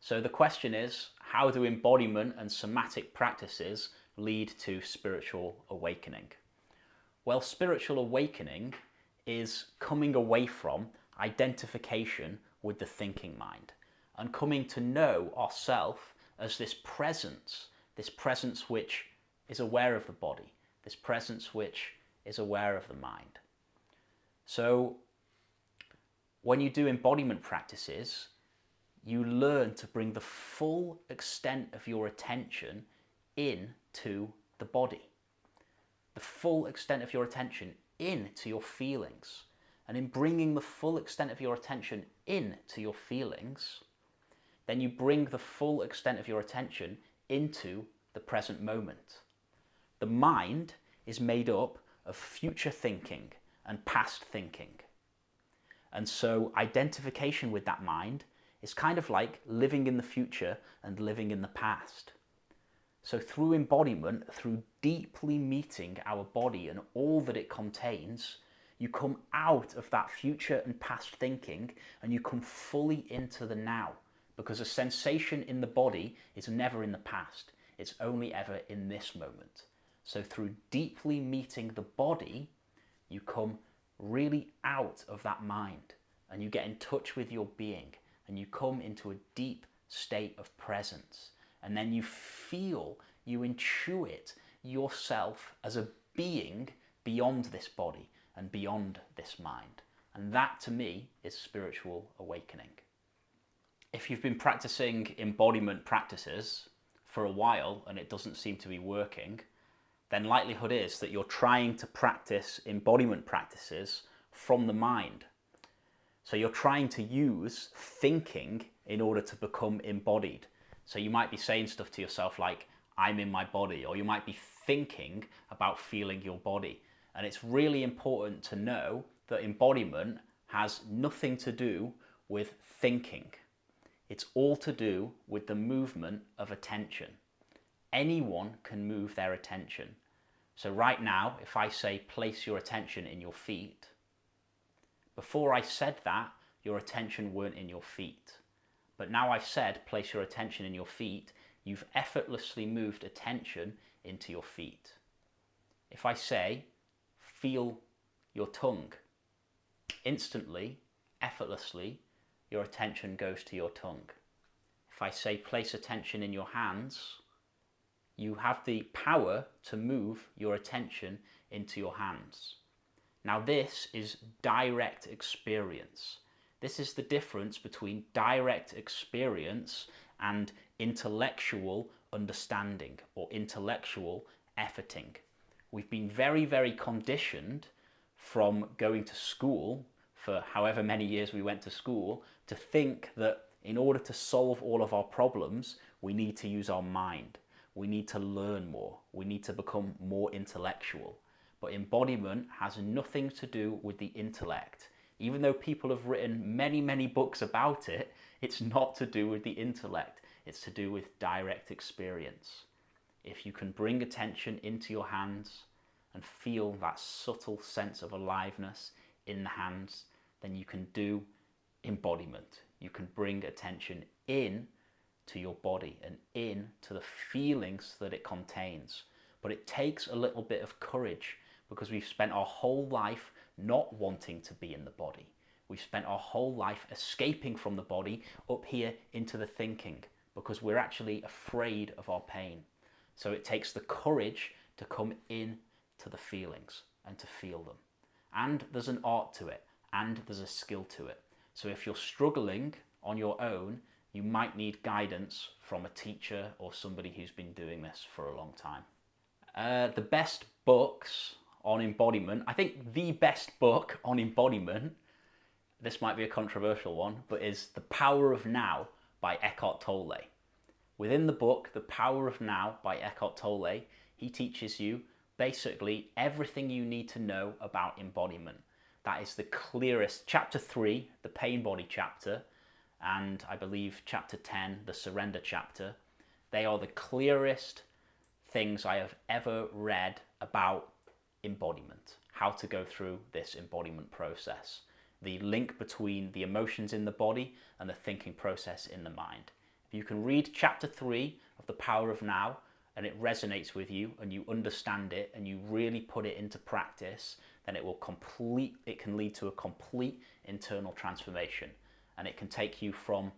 So the question is, how do embodiment and somatic practices lead to spiritual awakening? Well, spiritual awakening is coming away from identification with the thinking mind and coming to know ourself as this presence which is aware of the body, this presence which is aware of the mind. So when you do embodiment practices, you learn to bring the full extent of your attention into the body. The full extent of your attention into your feelings. And in bringing the full extent of your attention into your feelings, then you bring the full extent of your attention into the present moment. The mind is made up of future thinking and past thinking. And so identification with that mind is kind of like living in the future and living in the past. So through embodiment, through deeply meeting our body and all that it contains, you come out of that future and past thinking and you come fully into the now, because a sensation in the body is never in the past, it's only ever in this moment. So through deeply meeting the body, you come really out of that mind and you get in touch with your being and you come into a deep state of presence. And then you feel, you intuit yourself as a being beyond this body and beyond this mind. And that to me is spiritual awakening. If you've been practicing embodiment practices for a while and it doesn't seem to be working, then likelihood is that you're trying to practice embodiment practices from the mind. So you're trying to use thinking in order to become embodied. So you might be saying stuff to yourself like, I'm in my body, or you might be thinking about feeling your body. And it's really important to know that embodiment has nothing to do with thinking. It's all to do with the movement of attention. Anyone can move their attention. So right now, if I say place your attention in your feet, before I said that, your attention weren't in your feet. But now I've said place your attention in your feet, you've effortlessly moved attention into your feet. If I say feel your tongue, instantly, effortlessly, your attention goes to your tongue. If I say place attention in your hands, you have the power to move your attention into your hands. Now this is direct experience. This is the difference between direct experience and intellectual understanding or intellectual efforting. We've been very, very conditioned from going to school for however many years we went to school to think that in order to solve all of our problems, we need to use our mind. We need to learn more. We need to become more intellectual. But embodiment has nothing to do with the intellect. Even though people have written many, many books about it, it's not to do with the intellect. It's to do with direct experience. If you can bring attention into your hands and feel that subtle sense of aliveness in the hands, then you can do embodiment. You can bring attention in to your body and in to the feelings that it contains. But it takes a little bit of courage because we've spent our whole life not wanting to be in the body. We've spent our whole life escaping from the body up here into the thinking because we're actually afraid of our pain. So it takes the courage to come in to the feelings and to feel them. And there's an art to it and there's a skill to it. So if you're struggling on your own, you might need guidance from a teacher or somebody who's been doing this for a long time. The best books on embodiment, I think the best book on embodiment, this might be a controversial one, but is The Power of Now by Eckhart Tolle. Within the book, The Power of Now by Eckhart Tolle, he teaches you basically everything you need to know about embodiment. That is the clearest. Chapter 3, the pain body chapter, and I believe chapter 10, the surrender chapter, they are the clearest things I have ever read about embodiment, how to go through this embodiment process, the link between the emotions in the body and the thinking process in the mind. If you can read chapter 3 of The Power of Now and it resonates with you and you understand it and you really put it into practice, then it can lead to a complete internal transformation, and it can take you from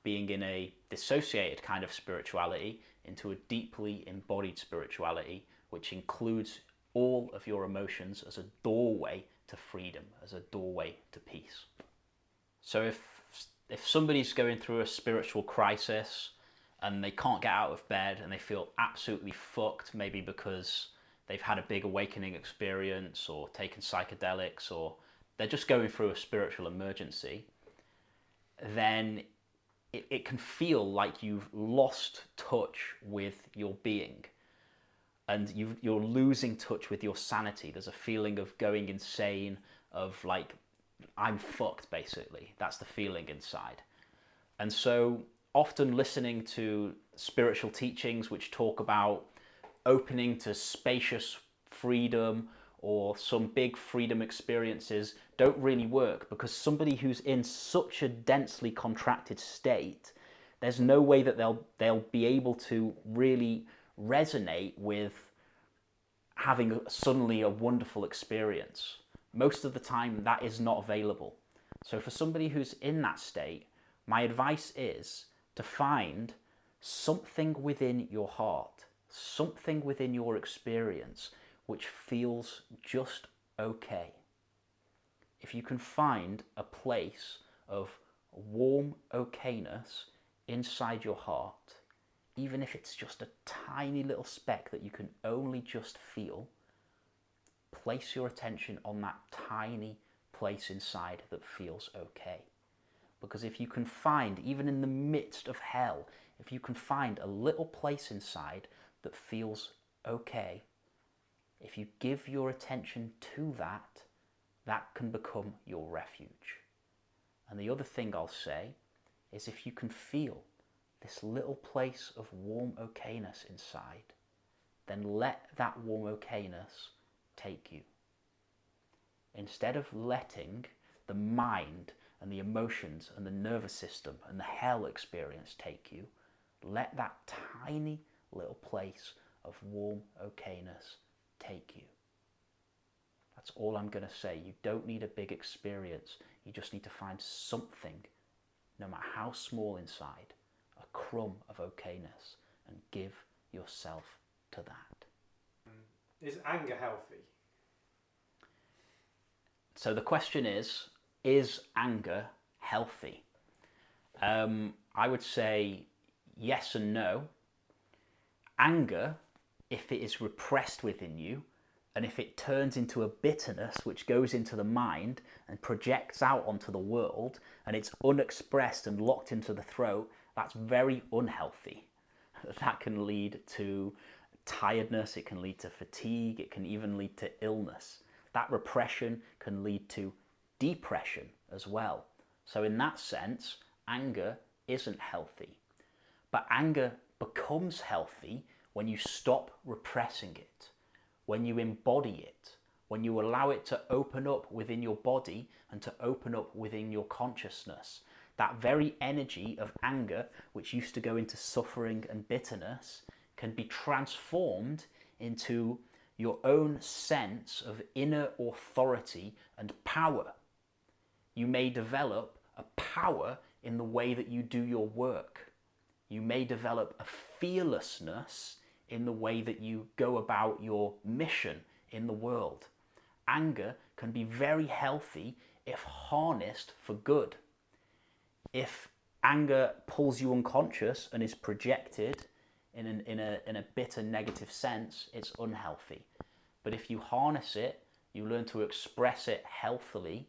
being in a dissociated kind of spirituality into a deeply embodied spirituality, which includes all of your emotions as a doorway to freedom, as a doorway to peace. So if somebody's going through a spiritual crisis and they can't get out of bed and they feel absolutely fucked, maybe because they've had a big awakening experience or taken psychedelics, or they're just going through a spiritual emergency, then it can feel like you've lost touch with your being, and you're losing touch with your sanity. There's a feeling of going insane, of like, I'm fucked, basically. That's the feeling inside. And so often listening to spiritual teachings which talk about opening to spacious freedom or some big freedom experiences don't really work, because somebody who's in such a densely contracted state, there's no way that they'll be able to really resonate with having suddenly a wonderful experience. Most of the time that is not available. So for somebody who's in that state, my advice is to find something within your heart, something within your experience which feels just okay. If you can find a place of warm okayness inside your heart, even if it's just a tiny little speck that you can only just feel, place your attention on that tiny place inside that feels okay. Because if you can find, even in the midst of hell, if you can find a little place inside that feels okay, if you give your attention to that, that can become your refuge. And the other thing I'll say is, if you can feel this little place of warm okayness inside, then let that warm okayness take you. Instead of letting the mind and the emotions and the nervous system and the hell experience take you, let that tiny little place of warm okayness take you. That's all I'm going to say. You don't need a big experience. You just need to find something, no matter how small inside, a crumb of okayness, and give yourself to that. Is anger healthy? So the question is anger healthy? I would say yes and no. Anger, if it is repressed within you, and if it turns into a bitterness which goes into the mind and projects out onto the world, and it's unexpressed and locked into the throat, that's very unhealthy. That can lead to tiredness, it can lead to fatigue, it can even lead to illness. That repression can lead to depression as well. So in that sense, anger isn't healthy. But anger becomes healthy when you stop repressing it, when you embody it, when you allow it to open up within your body and to open up within your consciousness. That very energy of anger, which used to go into suffering and bitterness, can be transformed into your own sense of inner authority and power. You may develop a power in the way that you do your work. You may develop a fearlessness in the way that you go about your mission in the world. Anger can be very healthy if harnessed for good. If anger pulls you unconscious and is projected in a bitter, negative sense, it's unhealthy. But if you harness it, you learn to express it healthily,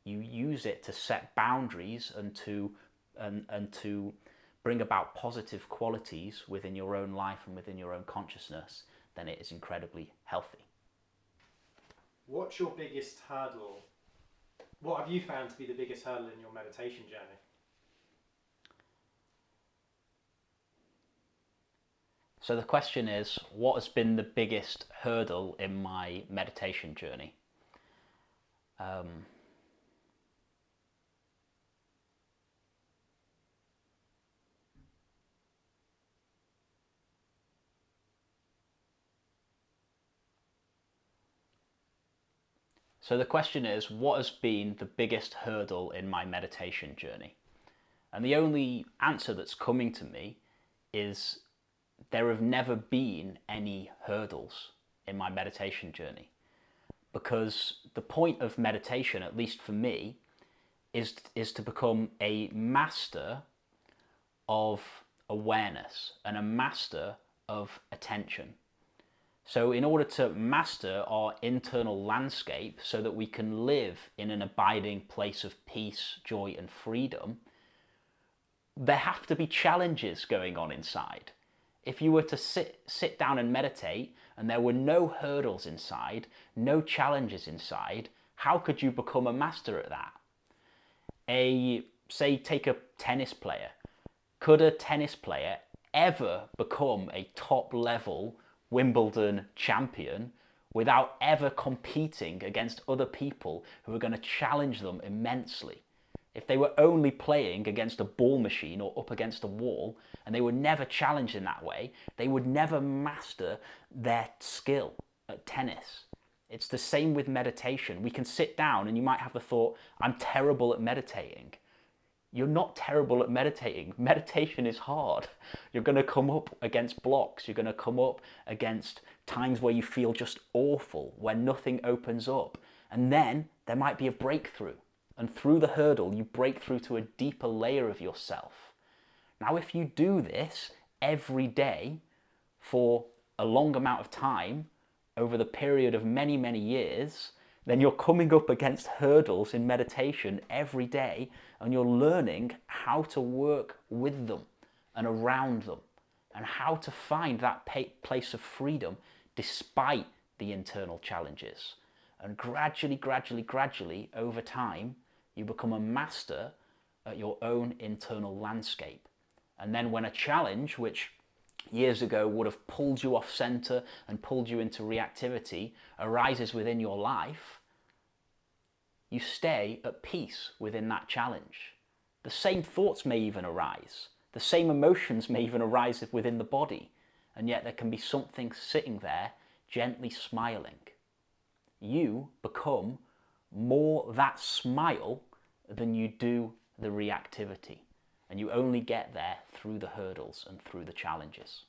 you use it to set boundaries and to bring about positive qualities within your own life and within your own consciousness, then it is incredibly healthy. What's your biggest hurdle? What have you found to be the biggest hurdle in your meditation journey? So the question is, what has been the biggest hurdle in my meditation journey? So the question is, what has been the biggest hurdle in my meditation journey? And the only answer that's coming to me is there have never been any hurdles in my meditation journey. Because the point of meditation, at least for me, is to become a master of awareness and a master of attention. So in order to master our internal landscape so that we can live in an abiding place of peace, joy and freedom, there have to be challenges going on inside. If you were to sit down and meditate and there were no hurdles inside, no challenges inside, how could you become a master at that? Say, take a tennis player. Could a tennis player ever become a top level Wimbledon champion without ever competing against other people who are going to challenge them immensely? If they were only playing against a ball machine or up against a wall and they were never challenged in that way, they would never master their skill at tennis. It's the same with meditation. We can sit down and you might have the thought, I'm terrible at meditating. You're not terrible at meditating. Meditation is hard. You're going to come up against blocks. You're going to come up against times where you feel just awful, where nothing opens up. And then there might be a breakthrough. And through the hurdle, you break through to a deeper layer of yourself. Now, if you do this every day for a long amount of time, over the period of many, many years, then you're coming up against hurdles in meditation every day and you're learning how to work with them and around them and how to find that place of freedom despite the internal challenges. And gradually, over time, you become a master at your own internal landscape. And then when a challenge, which years ago would have pulled you off center and pulled you into reactivity, arises within your life, you stay at peace within that challenge. The same thoughts may even arise. The same emotions may even arise within the body. And yet there can be something sitting there gently smiling. You become more that smile than you do the reactivity. And you only get there through the hurdles and through the challenges.